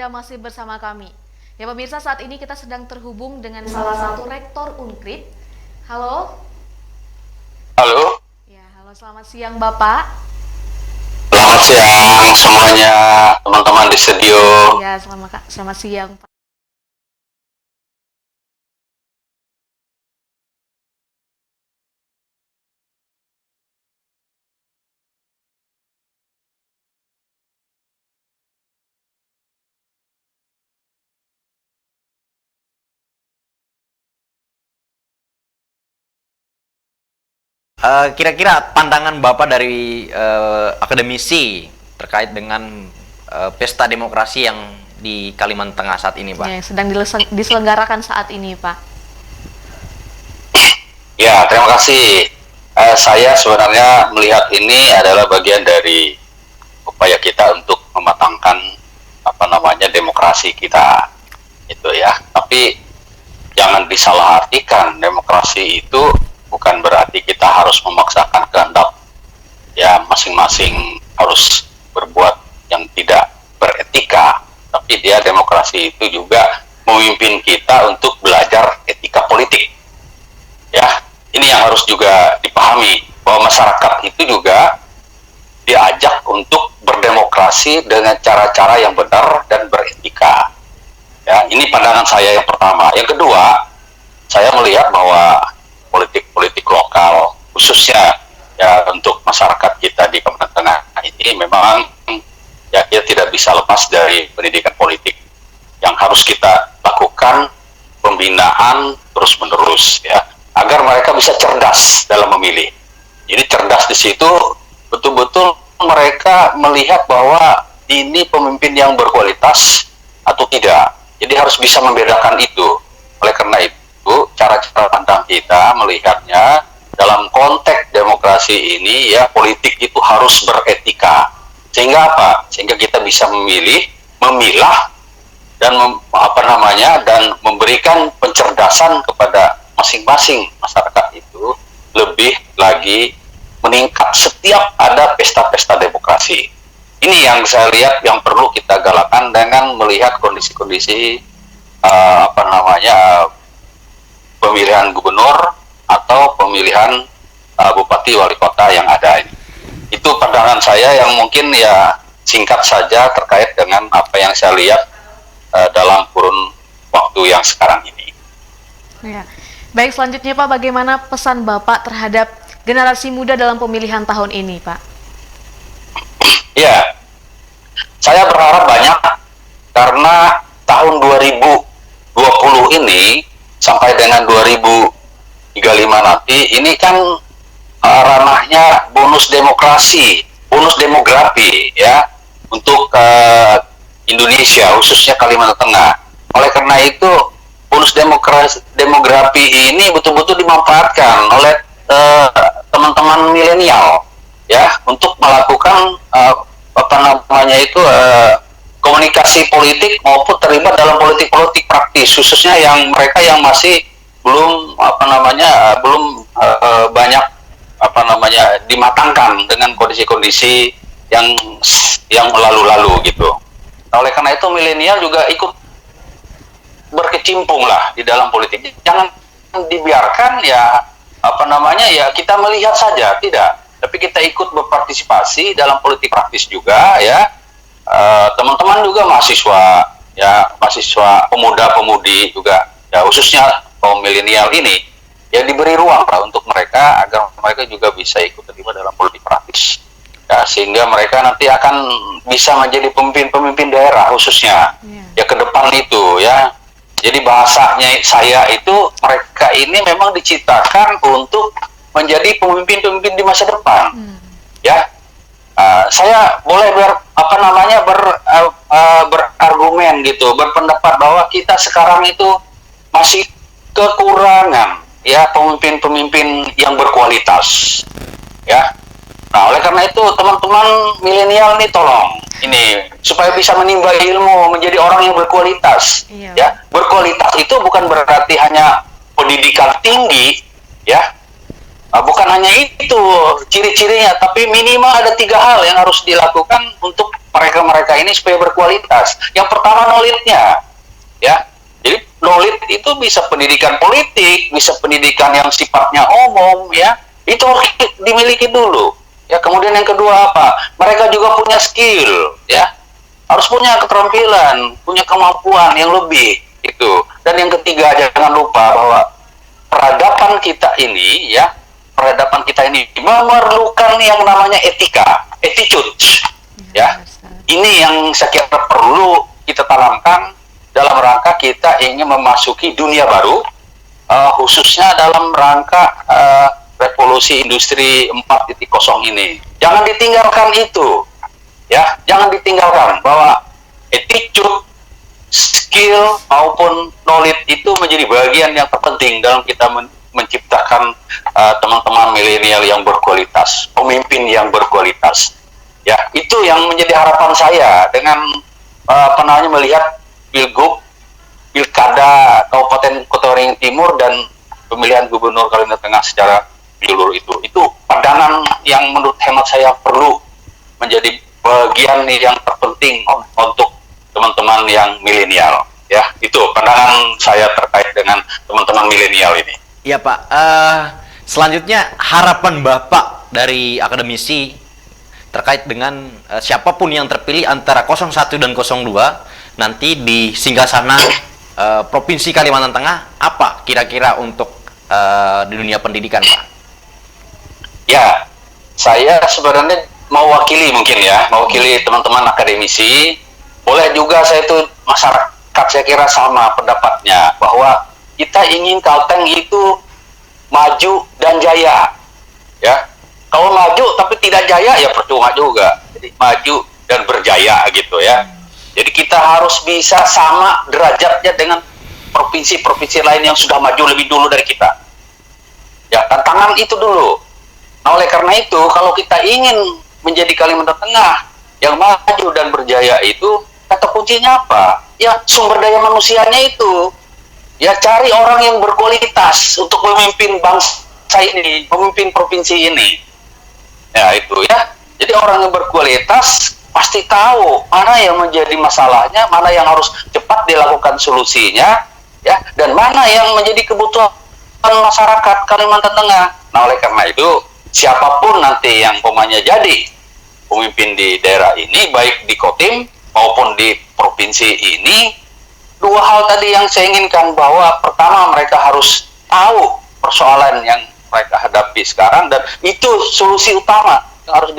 Anda masih bersama kami. Ya pemirsa, saat ini kita sedang terhubung dengan salah satu rektor Unkrit. Halo. Halo, Ya, halo, selamat siang Bapak. selamat siang semuanya teman-teman di studio. Ya, selamat siang Pak. Kira-kira pandangan Bapak dari akademisi terkait dengan pesta demokrasi yang di Kalimantan Tengah saat ini, Pak? Ya, sedang diselenggarakan saat ini, Pak. Ya, terima kasih. Saya sebenarnya melihat ini adalah bagian dari upaya kita untuk mematangkan demokrasi kita, itu ya. Tapi jangan disalahartikan, demokrasi itu bukan berarti kita harus memaksakan kehendak ya masing-masing harus berbuat yang tidak beretika, tapi dia demokrasi itu juga memimpin kita untuk belajar etika politik. Ya, ini yang harus juga dipahami bahwa masyarakat itu juga diajak untuk berdemokrasi dengan cara-cara yang benar dan beretika. Ya, ini pandangan saya yang pertama. Yang kedua, saya melihat bahwa politik-politik lokal khususnya ya untuk masyarakat kita di Kalimantan Tengah ini memang ya kita tidak bisa lepas dari pendidikan politik yang harus kita lakukan pembinaan terus-menerus ya agar mereka bisa cerdas dalam memilih. Jadi cerdas di situ betul-betul mereka melihat bahwa ini pemimpin yang berkualitas atau tidak. Jadi harus bisa membedakan itu. Oleh karena itu, cara-cara pandang kita melihatnya dalam konteks demokrasi ini ya politik itu harus beretika. Sehingga apa? Sehingga kita bisa memilah dan dan memberikan pencerdasan kepada masing-masing masyarakat itu lebih lagi meningkat setiap ada pesta-pesta demokrasi. Ini yang saya lihat yang perlu kita galakan dengan melihat kondisi-kondisi pemilihan gubernur atau pemilihan bupati wali kota yang ada ini. Itu pandangan saya yang mungkin ya singkat saja terkait dengan apa yang saya lihat dalam kurun waktu yang sekarang ini. Ya. Baik, selanjutnya Pak, bagaimana pesan Bapak terhadap generasi muda dalam pemilihan tahun ini, Pak? Ya, saya berharap banyak karena tahun 2020 ini sampai dengan 2035 nanti ini kan ranahnya bonus demokrasi, bonus demografi ya untuk Indonesia khususnya Kalimantan Tengah. Oleh karena itu bonus demografi ini betul-betul dimanfaatkan oleh teman-teman milenial ya untuk melakukan komunikasi politik maupun terlibat dalam politik-politik praktis khususnya yang mereka yang masih belum banyak dimatangkan dengan kondisi-kondisi yang lalu-lalu gitu. Nah, oleh karena itu milenial juga ikut berkecimpung lah di dalam politik. Jangan dibiarkan ya kita melihat saja, tidak, tapi kita ikut berpartisipasi dalam politik praktis juga ya. Teman-teman juga mahasiswa pemuda-pemudi juga ya khususnya kaum milenial ini ya diberi ruang lah untuk mereka agar mereka juga bisa ikut terlibat dalam politik praktis ya, sehingga mereka nanti akan bisa menjadi pemimpin-pemimpin daerah khususnya ya ke depan itu ya. Jadi bahasanya saya itu mereka ini memang diciptakan untuk menjadi pemimpin-pemimpin di masa depan ya. Saya boleh berargumen gitu, berpendapat bahwa kita sekarang itu masih kekurangan ya pemimpin-pemimpin yang berkualitas ya. Nah, oleh karena itu teman-teman milenial nih tolong ini supaya bisa menimba ilmu menjadi orang yang berkualitas ya. Berkualitas itu bukan berarti hanya pendidikan tinggi ya. Bukan hanya itu ciri-cirinya, tapi minimal ada 3 hal yang harus dilakukan untuk mereka ini supaya berkualitas. Yang pertama knowledge-nya, ya. Jadi knowledge itu bisa pendidikan politik, bisa pendidikan yang sifatnya umum, ya. Itu harus dimiliki dulu. Ya, kemudian yang kedua apa? Mereka juga punya skill, ya. Harus punya keterampilan, punya kemampuan yang lebih itu. Dan yang ketiga, jangan lupa bahwa peradaban kita ini, ya, peradaban kita ini memerlukan yang namanya etika, attitude, ya. Ini yang saya kira perlu kita tanamkan dalam rangka kita ingin memasuki dunia baru, khususnya dalam rangka revolusi industri 4.0 ini. Jangan ditinggalkan itu, ya, jangan ditinggalkan bahwa attitude, skill maupun knowledge itu menjadi bagian yang terpenting dalam kita menciptakan teman-teman milenial yang berkualitas, pemimpin yang berkualitas. Ya, itu yang menjadi harapan saya dengan melihat Pilgub, Pilkada Kabupaten Kota Waringin Timur dan pemilihan Gubernur Kalimantan Tengah secara menyeluruh itu pandangan yang menurut hemat saya perlu menjadi bagian yang terpenting untuk teman-teman yang milenial, ya. Itu pandangan saya terkait dengan teman-teman milenial ini. Iya Pak, selanjutnya harapan Bapak dari akademisi terkait dengan siapapun yang terpilih antara 01 dan 02 nanti di singgasana Provinsi Kalimantan Tengah, apa kira-kira untuk di dunia pendidikan, Pak? Ya, saya sebenarnya mewakili teman-teman akademisi. Boleh juga saya itu masyarakat, saya kira sama pendapatnya bahwa kita ingin Kalteng itu maju dan jaya, ya. Kalau maju tapi tidak jaya ya percuma juga. Jadi maju dan berjaya gitu, ya. Jadi kita harus bisa sama derajatnya dengan provinsi-provinsi lain yang sudah maju lebih dulu dari kita. Ya, tantangan itu dulu. Nah, oleh karena itu, kalau kita ingin menjadi Kalimantan Tengah yang maju dan berjaya itu, kata kuncinya apa? Ya, sumber daya manusianya itu. Ya, cari orang yang berkualitas untuk memimpin bangsa ini, memimpin provinsi ini. Ya, itu ya. Jadi orang yang berkualitas pasti tahu mana yang menjadi masalahnya, mana yang harus cepat dilakukan solusinya, ya, dan mana yang menjadi kebutuhan masyarakat Kalimantan Tengah. Nah, oleh karena itu, siapapun nanti yang umpamanya jadi pemimpin di daerah ini, baik di Kotim maupun di provinsi ini, dua hal tadi yang saya inginkan, bahwa pertama mereka harus tahu persoalan yang mereka hadapi sekarang dan itu solusi utama yang harus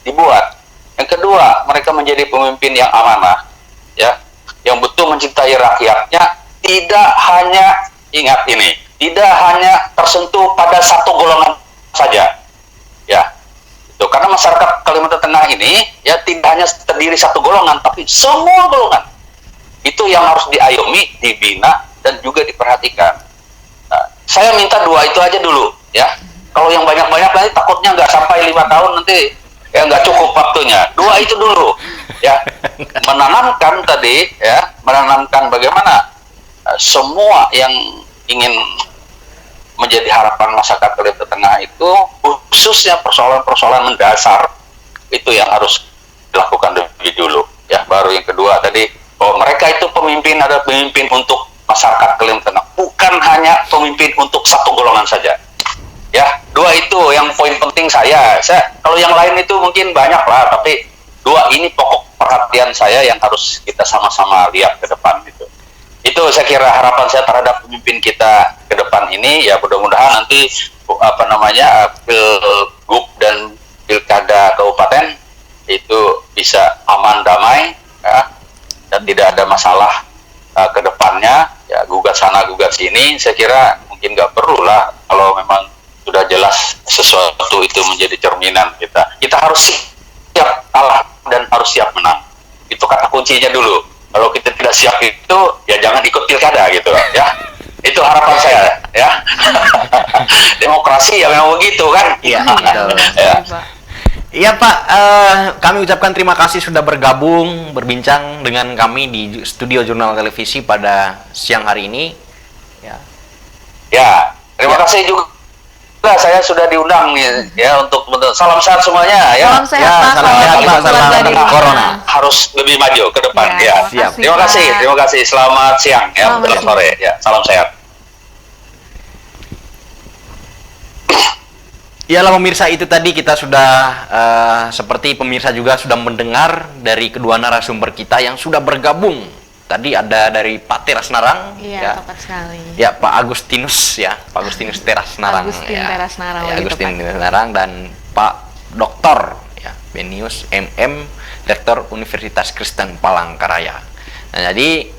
dibuat. Yang kedua, mereka menjadi pemimpin yang amanah, ya, yang betul mencintai rakyatnya, tidak hanya, ingat ini, tidak hanya tersentuh pada satu golongan saja, ya. Itu karena masyarakat Kalimantan Tengah ini ya tidak hanya terdiri satu golongan, tapi semua golongan. Itu yang harus diayomi, dibina, dan juga diperhatikan. Nah, saya minta dua itu aja dulu, ya. Kalau yang banyak-banyak nanti takutnya nggak sampai 5 tahun nanti ya nggak cukup waktunya. Dua itu dulu, ya. Menanamkan tadi, ya, menanamkan bagaimana semua yang ingin menjadi harapan masyarakat Kalimantan Tengah itu, khususnya persoalan-persoalan mendasar, itu yang harus dilakukan lebih dulu, ya. Baru yang kedua tadi, bahwa mereka itu pemimpin, adalah pemimpin untuk masyarakat Kalimantan Tengah, bukan hanya pemimpin untuk satu golongan saja. Ya, dua itu yang poin penting saya. Kalau yang lain itu mungkin banyak lah, tapi dua ini pokok perhatian saya yang harus kita sama-sama lihat ke depan gitu. Itu saya kira harapan saya terhadap pemimpin kita ke depan ini, ya. Mudah-mudahan nanti Pilgub dan Pilkada Kabupaten itu bisa aman damai, ya, dan tidak ada masalah ke depannya, ya. Gugat sana gugat sini saya kira mungkin nggak perlu lah, kalau memang sudah jelas sesuatu itu menjadi cerminan kita harus siap kalah dan harus siap menang. Itu kata kuncinya dulu. Kalau kita tidak siap itu, ya jangan ikut pilkada gitu, ya. Itu harapan saya, ya. Demokrasi ya memang begitu kan. Iya, betul. Ya. Iya Pak, kami ucapkan terima kasih sudah bergabung, berbincang dengan kami di studio Jurnal Televisi pada siang hari ini. Ya, Ya, terima kasih juga Nah, saya sudah diundang ya untuk salam sehat semuanya ya. Salam sehat, Ya, Pak. salam sehat, Selamat Pak. keluarga Salam di rumah. corona. Harus lebih maju ke depan Ya, ya. siap. Terima kasih, Pak. terima kasih. Selamat siang ya, Selamat menjelang siang. sore ya. Salam sehat. Iyalah pemirsa, itu tadi kita sudah seperti pemirsa juga sudah mendengar dari kedua narasumber kita yang sudah bergabung. Tadi ada dari Pak Teras Narang, Iya, ya. tepat sekali. Ya, Pak Agustinus ya, Pak Agustinus Teras Narang. Agustin ya. Teras Narang Ya, lebih Agustin tepat. Teras Narang dan Pak Doktor ya, Benius MM, Rektor Universitas Kristen Palangkaraya. Nah, jadi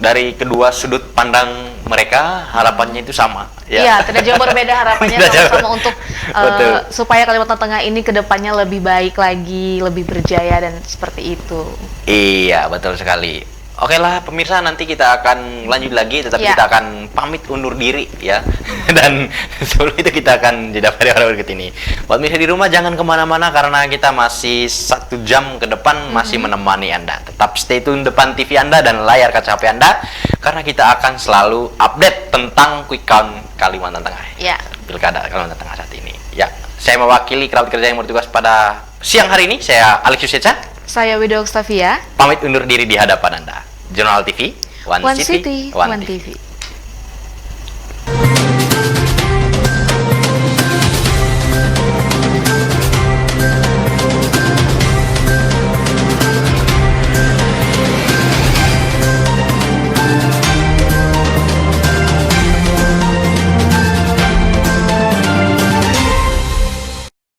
dari kedua sudut pandang mereka harapannya itu sama. Iya, tidak jauh berbeda harapannya Tidak jauh. sama-sama untuk Betul. supaya Kalimantan Tengah ini ke depannya lebih baik lagi, lebih berjaya dan seperti itu. Iya, betul sekali. Oke lah pemirsa, nanti kita akan lanjut lagi, tetapi Ya. kita akan pamit undur diri ya. Dan sebelum itu kita akan jeda pada berikut ini. Buat pemirsa di rumah jangan kemana-mana karena kita masih 1 jam ke depan masih menemani Anda. Tetap stay tune depan TV Anda dan layar kaca HP Anda karena kita akan selalu update tentang quick count Kalimantan Tengah. Ya. Pilkada Kalimantan Tengah saat ini. Ya, saya mewakili kerabat kerja yang bertugas pada siang hari ini. Saya Alex Yuseca. Saya Widow Octavia, Pamit undur diri di hadapan Anda. Jurnal TV, One City, One TV.